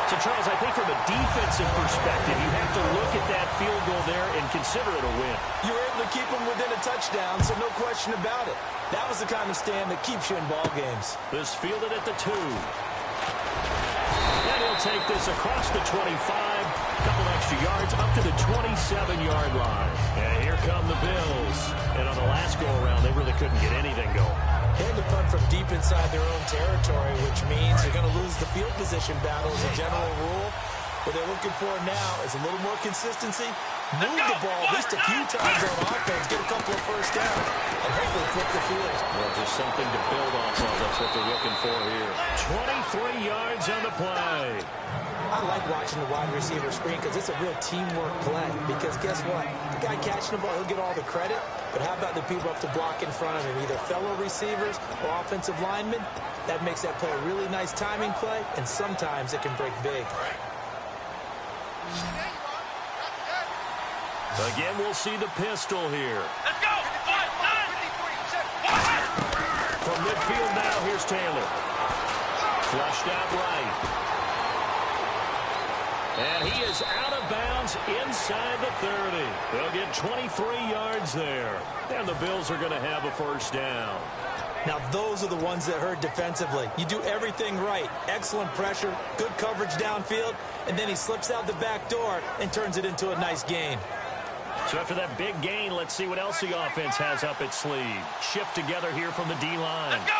So, Charles, I think from a defensive perspective, you have to look at that field goal there and consider it a win. You were able to keep them within a touchdown, so no question about it. That was the kind of stand that keeps you in ball games. This fielded at the 2. And he'll take this across the 25. A couple extra yards up to the 27-yard line. And here come the Bills. And on the last go-around, they really couldn't get anything going. They had to punt from deep inside their own territory, which means they're going to lose the field position battle as a general rule. What they're looking for now is a little more consistency, move the ball at least a few times on offense, get a couple of first downs, and hopefully flip the field. Well, just something to build off of. That's what they're looking for here. 23 yards on the play. I like watching the wide receiver screen because it's a real teamwork play. Because guess what? The guy catching the ball, he'll get all the credit. But how about the people up to block in front of him, either fellow receivers or offensive linemen? That makes that play a really nice timing play, and sometimes it can break big. Again, we'll see the pistol here. Let's go. From midfield now, here's Taylor. Flushed out right. And he is out of bounds inside the 30. They'll get 23 yards there. And the Bills are going to have a first down. Now, those are the ones that hurt defensively. You do everything right. Excellent pressure, good coverage downfield, and then he slips out the back door and turns it into a nice gain. So after that big gain, let's see what else the offense has up its sleeve. Shift together here from the D-line. Let's go.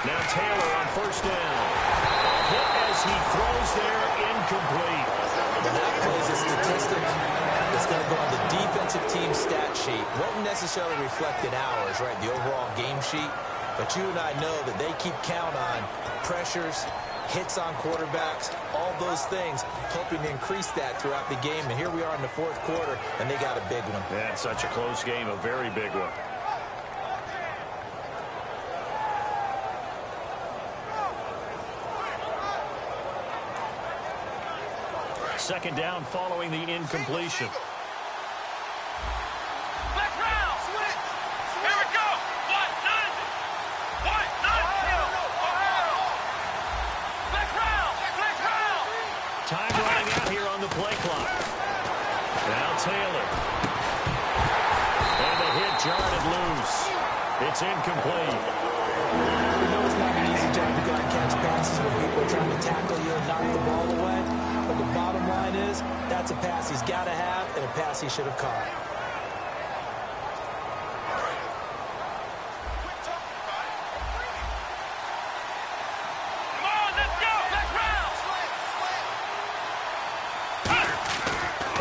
Now Taylor on first down. Hit as he throws there, incomplete. And that plays a statistic that's going to go on the defensive team stat sheet. Won't necessarily reflect in ours, right, the overall game sheet. But you and I know that they keep count on pressures, hits on quarterbacks, all those things, hoping to increase that throughout the game. And here we are in the fourth quarter, and they got a big one. Yeah, such a close game, a very big one. Second down following the incompletion. Black round. Here we go. Black round. Time running out here on the play clock. Now Taylor. And the hit jarred loose. It's incomplete. You know it's not an easy job to go and catch passes when people are trying to tackle you and knock the ball away. But the bottom line is, that's a pass he's got to have and a pass he should have caught. Come on, let's go. Black round.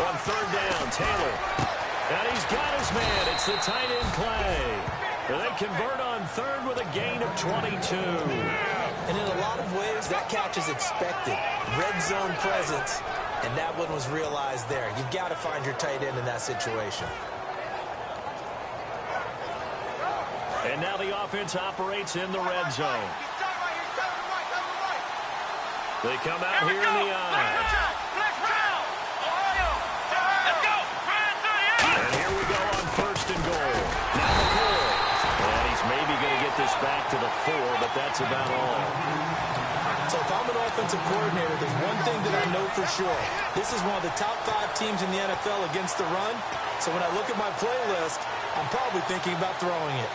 On third down, Taylor. And he's got his man. It's the tight end play. They convert on third with a gain of 22. And in a lot of ways, that catch is expected. Red zone presence, and that one was realized there. You've got to find your tight end in that situation. And now the offense operates in the red zone. They come out here in the eye. Black round. Let's go. And here we go on first and goal. Now McCoy. And he's maybe going to get this back to the 4, but that's about all. So if I'm an offensive coordinator, there's one thing that I know for sure. This is one of the top 5 teams in the NFL against the run. So when I look at my playlist, I'm probably thinking about throwing it.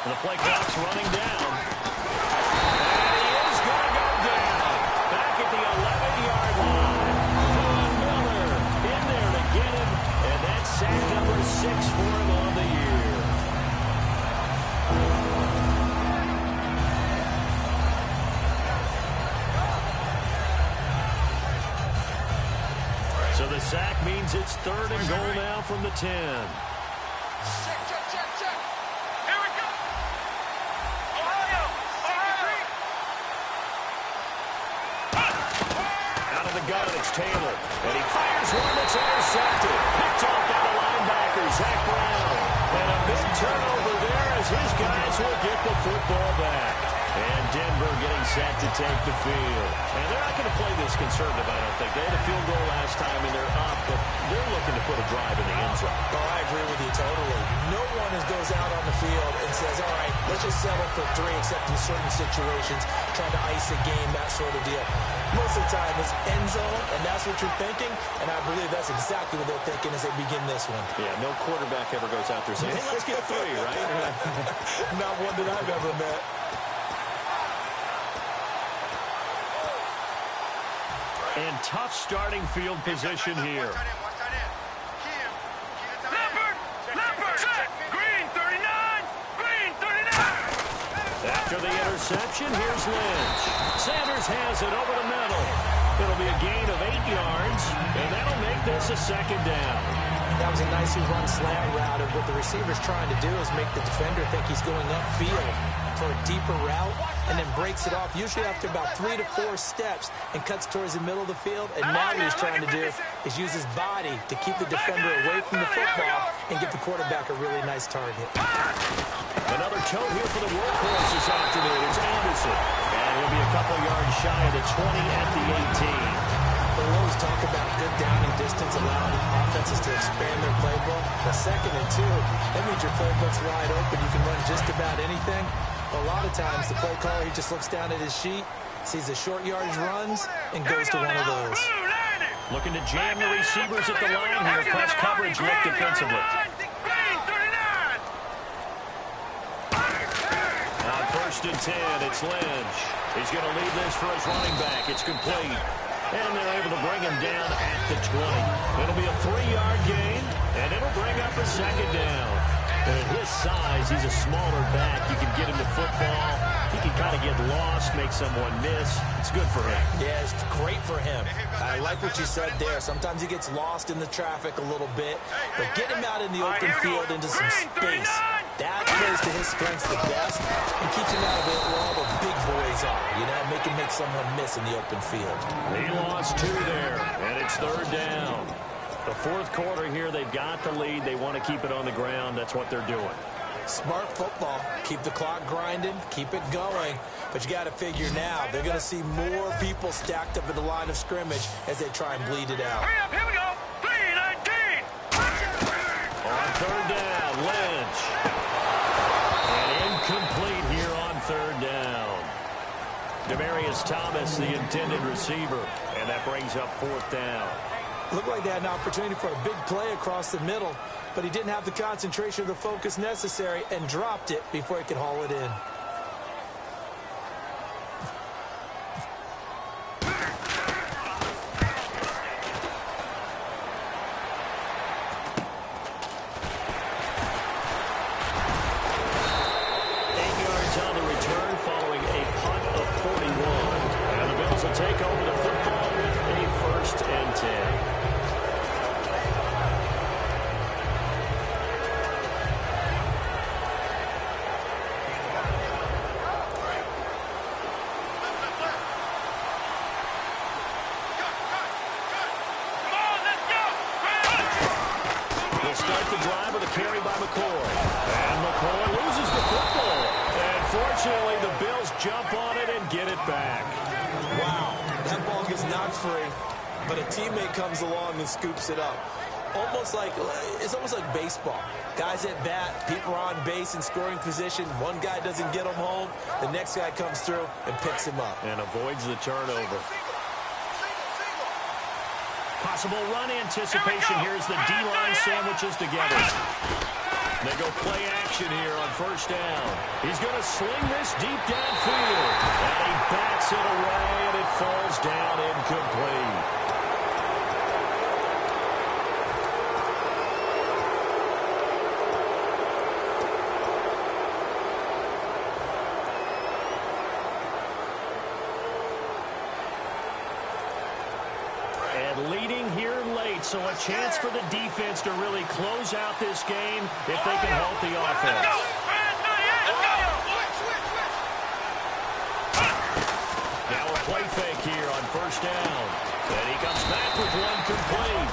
And the play clock's running down. And he is going to go down. Back at the 11-yard line. Von Miller in there to get him. And that's sack number 6 for him on the year. So the sack means it's 3rd and goal now from the 10. Gun, it's Taylor, and he fires one that's intercepted. Picked off by the linebacker, Zach Brown. And a big turnover there as his guys will get the football back. And Denver getting set to take the field. And they're not going to play this conservative, I don't think. They had a field goal last time, and they're up, but they're looking to put a drive in the end zone. Oh, I agree with you totally. No one goes out on the field and says, all right, let's just settle for 3, except in certain situations, trying to ice a game, that sort of deal. Most of the time, it's end zone, and that's what you're thinking, and I believe that's exactly what they're thinking as they begin this one. Yeah, no quarterback ever goes out there saying, hey, let's get 3, right? Not one that I've ever met. And tough starting field position here. Green 39. Green 39. After the interception, here's Lynch. Sanders has it over the middle. It'll be a gain of 8 yards, and that'll make this a 2nd down. That was a nicely run slant route, and what the receiver's trying to do is make the defender think he's going upfield for a deeper route, and then breaks it off, usually after about 3 to 4 steps, and cuts towards the middle of the field. And now what he's trying to do is use his body to keep the defender away from the football and give the quarterback a really nice target. Another toe here for the workhorse this afternoon. It's Anderson. And he'll be a couple yards shy of the 20 at the 18. We always talk about good down and distance, allowing offenses to expand their playbook. But 2nd and 2, that means your playbook's wide open. You can run just about anything. But a lot of times, the play caller, he just looks down at his sheet, sees the short yardage runs, and goes to one of those. Looking to jam the receivers at the line here. Press coverage look defensively. On 1st and 10, it's Lynch. He's going to lead this for his running back. It's complete. And they're able to bring him down at the 20. It'll be a 3-yard gain, and it'll bring up a 2nd down. And at his size, he's a smaller back. You can get him to football. He can kind of get lost, make someone miss. It's good for him. Yeah, it's great for him. I like what you said there. Sometimes he gets lost in the traffic a little bit, but get him out in the open field into some space. That plays to his strengths the best and keeps him out of it where all the big boys are, you know, make someone miss in the open field. He lost 2 there, and it's 3rd down. The 4th quarter here, they've got the lead. They want to keep it on the ground. That's what they're doing. Smart football. Keep the clock grinding. Keep it going. But you got to figure now, they're going to see more people stacked up at the line of scrimmage as they try and bleed it out. Hurry up, here we go. 3-19. On 3rd down, Lynch. And incomplete here on 3rd down. Demaryius Thomas, the intended receiver. And that brings up 4th down. Looked like they had an opportunity for a big play across the middle, but he didn't have the concentration or the focus necessary and dropped it before he could haul it in. Take over the football with a 1st and 10. We'll start the drive with a carry by McCoy. And McCoy loses the football. And fortunately, the Bills jump on it and get it back. Wow, that ball gets knocked free, but a teammate comes along and scoops it up. It's almost like baseball. Guys at bat, people are on base in scoring position. One guy doesn't get him home. The next guy comes through and picks him up. And avoids the turnover. Possible run anticipation here as the D-line sandwiches together. They go play action here on first down. He's going to sling this deep downfield. And he bats it away, and it falls down incomplete. Leading here late, so a chance for the defense to really close out this game if they can halt the offense. Now a play fake here on first down. And he comes back with one complete.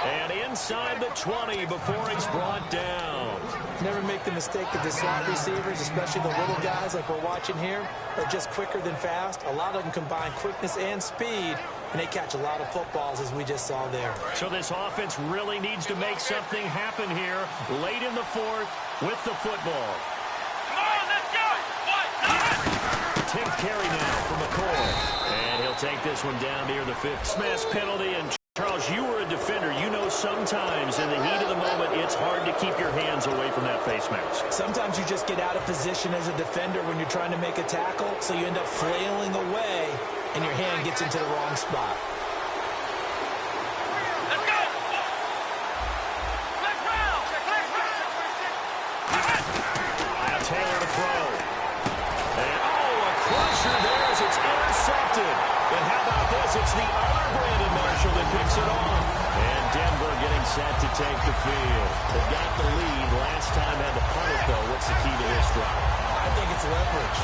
And inside the 20 before he's brought down. Never make the mistake that the slot receivers, especially the little guys like we're watching here, are just quicker than fast. A lot of them combine quickness and speed, and they catch a lot of footballs, as we just saw there. So this offense really needs to make something happen here late in the fourth with the football. Come on, let's go! 10th carry now for McCoy. And he'll take this one down near the 5th. Smash penalty. And Charles, you were a defender. You know sometimes in the heat of the moment, it's hard to keep your hands away from that face mask. Sometimes you just get out of position as a defender when you're trying to make a tackle, so you end up flailing away, and your hand gets into the wrong spot. Let's go! Let's round! Now Taylor to throw. And, a crusher there as it's intercepted. And how about this? It's the other Brandon Marshall that picks it off. And Denver getting set to take the field. They got the lead. Last time had to punt it, though. What's the key to this drive? I think it's leverage.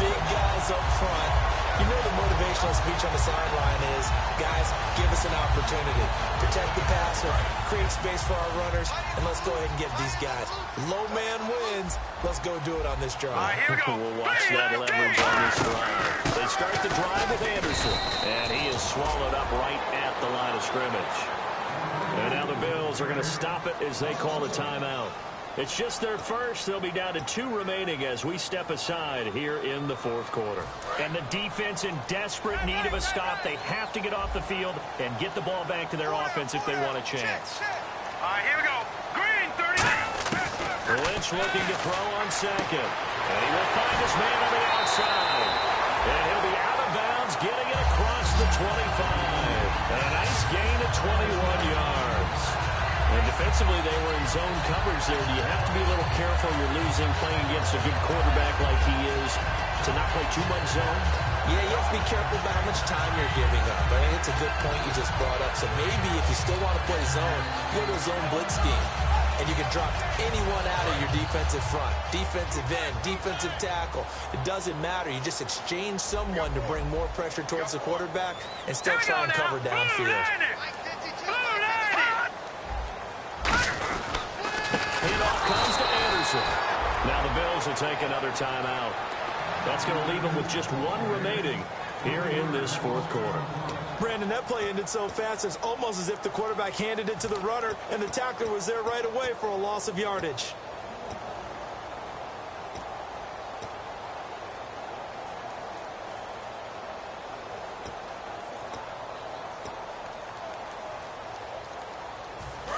Big guys up front. You know the motivational speech on the sideline is, guys, give us an opportunity. Protect the passer, create space for our runners, and let's go ahead and get these guys. Low man wins. Let's go do it on this drive. All right, here we go. We'll watch that leverage on this drive. They start the drive with Anderson, and he is swallowed up right at the line of scrimmage. And now the Bills are going to stop it as they call the timeout. It's just their first. They'll be down to 2 remaining as we step aside here in the fourth quarter. And the defense in desperate need of a stop. They have to get off the field and get the ball back to their offense if they want a chance. All right, here we go. Green, 30. Lynch looking to throw on second. And he will find his man on the outside. And he'll be out of bounds, getting it across the 25. And a nice gain of 21 yards. And defensively, they were in zone coverage there. Do you have to be a little careful? You're losing, playing against a good quarterback like he is, to not play too much zone? Yeah, you have to be careful about how much time you're giving up. I think it's a good point you just brought up. So maybe if you still want to play zone, go to a zone blitz scheme. And you can drop anyone out of your defensive front. Defensive end, defensive tackle. It doesn't matter. You just exchange someone to bring more pressure towards the quarterback and still try and cover downfield. Handoff comes to Anderson. Now the Bills will take another timeout. That's going to leave them with just 1 remaining here in this fourth quarter. Brandon, that play ended so fast, it's almost as if the quarterback handed it to the runner and the tackler was there right away for a loss of yardage.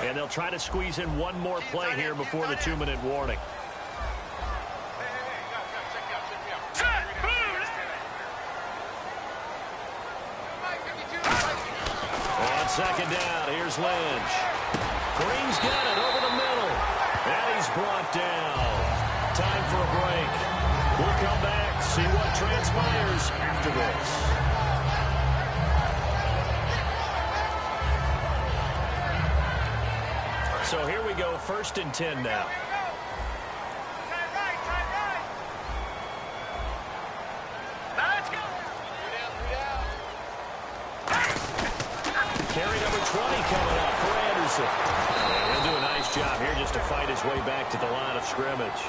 And they'll try to squeeze in one more play here before the 2-minute warning. On second down, here's Lynch. Green's got it over the middle. And he's brought down. Time for a break. We'll come back, see what transpires after this. So here we go, 1st and 10 now. Carry number 20 coming up for Anderson. And he'll do a nice job here just to fight his way back to the line of scrimmage.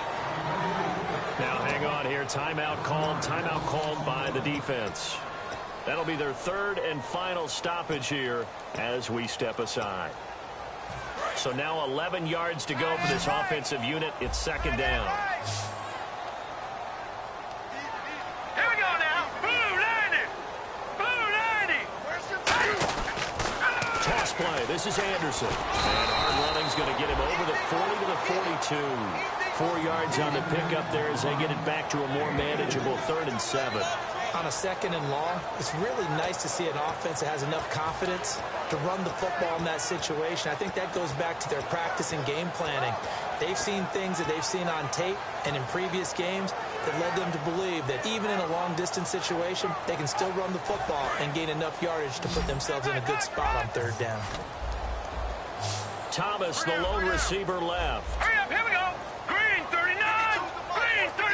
Now hang on here. Timeout called by the defense. That'll be their third and final stoppage here as we step aside. So now 11 yards to go for this offensive unit. It's second down. Here we go now. Blue 90. Blue 90. Toss play. This is Anderson. And hard running's going to get him over the 40 to the 42. 4 yards on the pickup there as they get it back to a more manageable 3rd and 7. On a 2nd and long, it's really nice to see an offense that has enough confidence to run the football in that situation. I think that goes back to their practice and game planning. They've seen things that they've seen on tape and in previous games that led them to believe that even in a long-distance situation, they can still run the football and gain enough yardage to put themselves in a good spot on 3rd down. Thomas, the lone receiver left. Hurry up, here we go. Green 39. Green 39.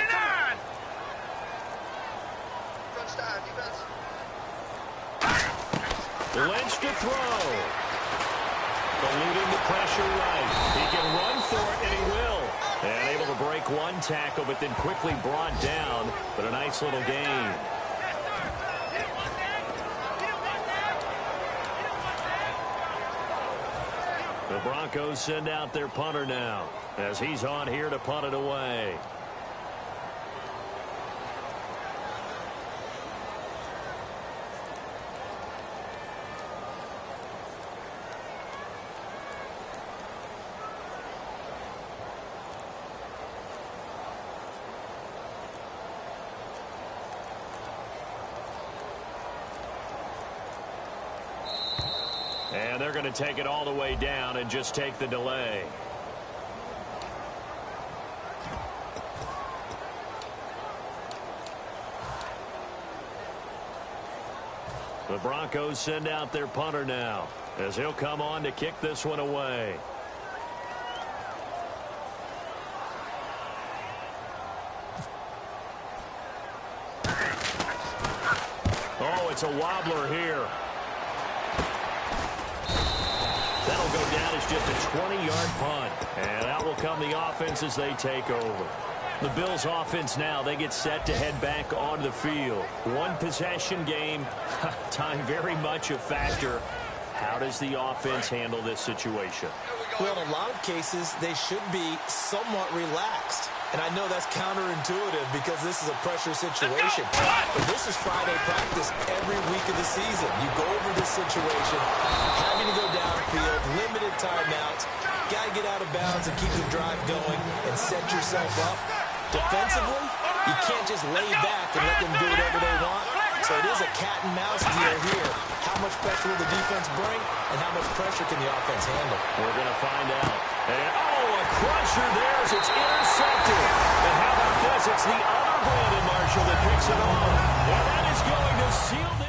Lynch to throw. Eluding the pressure right. He can run for it, and he will. And able to break one tackle, but then quickly brought down. But a nice little gain. The Broncos send out their punter now as he's on here to punt it away. And they're going to take it all the way down and just take the delay. The Broncos send out their punter now as he'll come on to kick this one away. Oh, it's a wobbler here. That'll go down as just a 20-yard punt. And out will come the offense as they take over. The Bills offense now, they get set to head back onto the field. One possession game, time very much a factor. How does the offense handle this situation? Well, in a lot of cases, they should be somewhat relaxed. And I know that's counterintuitive because this is a pressure situation. But this is Friday practice every week of the season. You go over this situation, having to go downfield, limited timeouts, got to get out of bounds and keep the drive going and set yourself up. Defensively, you can't just lay back and let them do whatever they want. So it is a cat and mouse deal here. How much pressure will the defense bring and how much pressure can the offense handle? We're going to find out. And, oh, a crusher there as it's intercepted. And how about this? It's the other Brandon Marshall that picks it off. And that is going to seal the